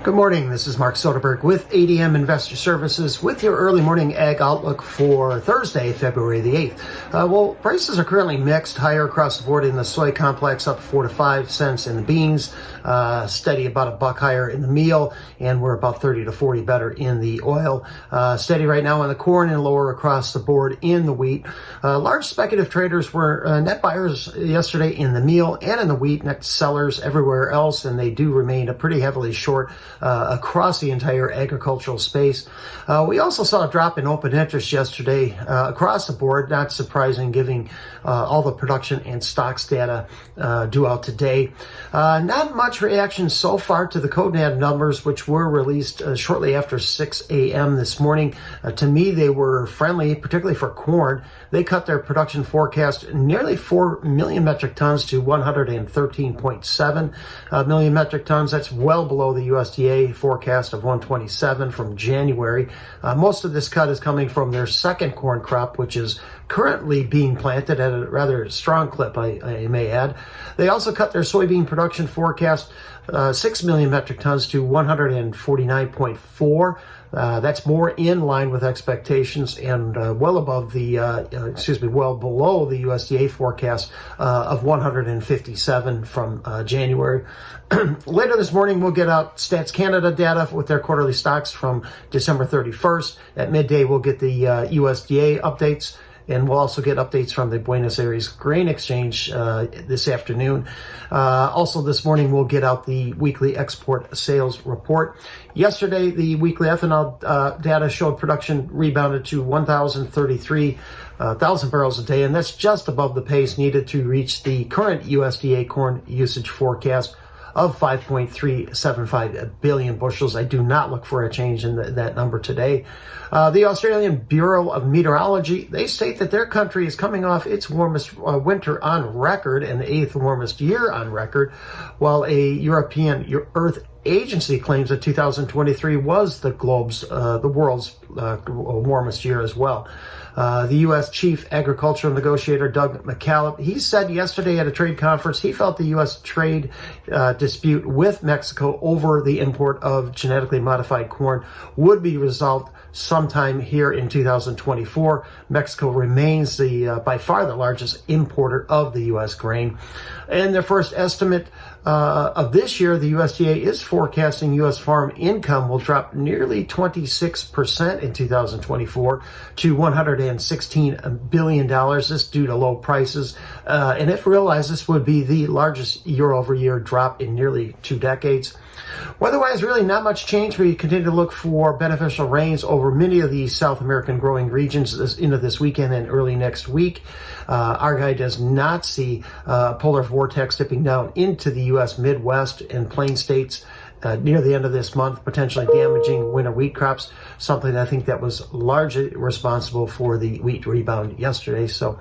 Good morning, this is Mark Soderberg with ADM Investor Services with your early morning ag outlook for Thursday, February the 8th. Prices are currently mixed, higher across the board in the soy complex, up 4 to 5 cents in the beans, steady about $1 higher in the meal, and we're about 30 to 40 better in the oil. Steady right now on the corn and lower across the board in the wheat. Large speculative traders were net buyers yesterday in the meal and in the wheat, net sellers everywhere else, and they do remain pretty heavily short across the entire agricultural space. We also saw a drop in open interest yesterday across the board, not surprising given all the production and stocks data due out today. Not much reaction so far to the CONAB numbers, which were released shortly after 6 a.m. this morning. To me, they were friendly, particularly for corn. They cut their production forecast nearly 4 million metric tons to 113.7 million metric tons. That's well below the USDA forecast of 127 from January. Most of this cut is coming from their second corn crop, which is currently being planted at a rather strong clip, I may add. They also cut their soybean production forecast 6 million metric tons to 149.4. That's more in line with expectations and well below the USDA forecast of 157 from January. Later this morning, we'll get out Stats Canada data with their quarterly stocks from December 31st. At midday, we'll get the USDA updates. And we'll also get updates from the Buenos Aires Grain Exchange this afternoon. Also this morning, we'll get out the weekly export sales report. Yesterday, the weekly ethanol data showed production rebounded to 1,033,000 barrels a day, and that's just above the pace needed to reach the current USDA corn usage forecast of 5.375 billion bushels. I do not look for a change in that number today. The Australian Bureau of Meteorology, they state that their country is coming off its warmest winter on record and the 8th warmest year on record, while a European Earth Agency claims that 2023 was the world's warmest year as well. The U.S. Chief Agricultural Negotiator Doug McCallum, he said yesterday at a trade conference he felt the U.S. trade dispute with Mexico over the import of genetically modified corn would be resolved sometime here in 2024. Mexico remains by far the largest importer of the U.S. grain. In their first estimate of this year, the USDA is forecasting U.S. farm income will drop nearly 26% in 2024 to $116 billion. This due to low prices. And if realized, this would be the largest year-over-year drop in nearly 2 decades. Weather-wise, really not much change. We continue to look for beneficial rains over many of the South American growing regions into this weekend and early next week. Our guide does not see polar vortex dipping down into the U.S. Midwest and Plain States near the end of this month, potentially damaging winter wheat crops, something I think that was largely responsible for the wheat rebound yesterday. So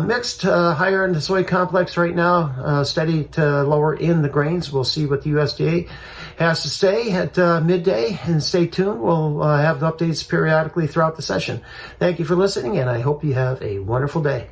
mixed higher in the soy complex right now, steady to lower in the grains. We'll see what the USDA has to say at midday, and stay tuned. We'll have the updates periodically throughout the session. Thank you for listening, and I hope you have a wonderful day.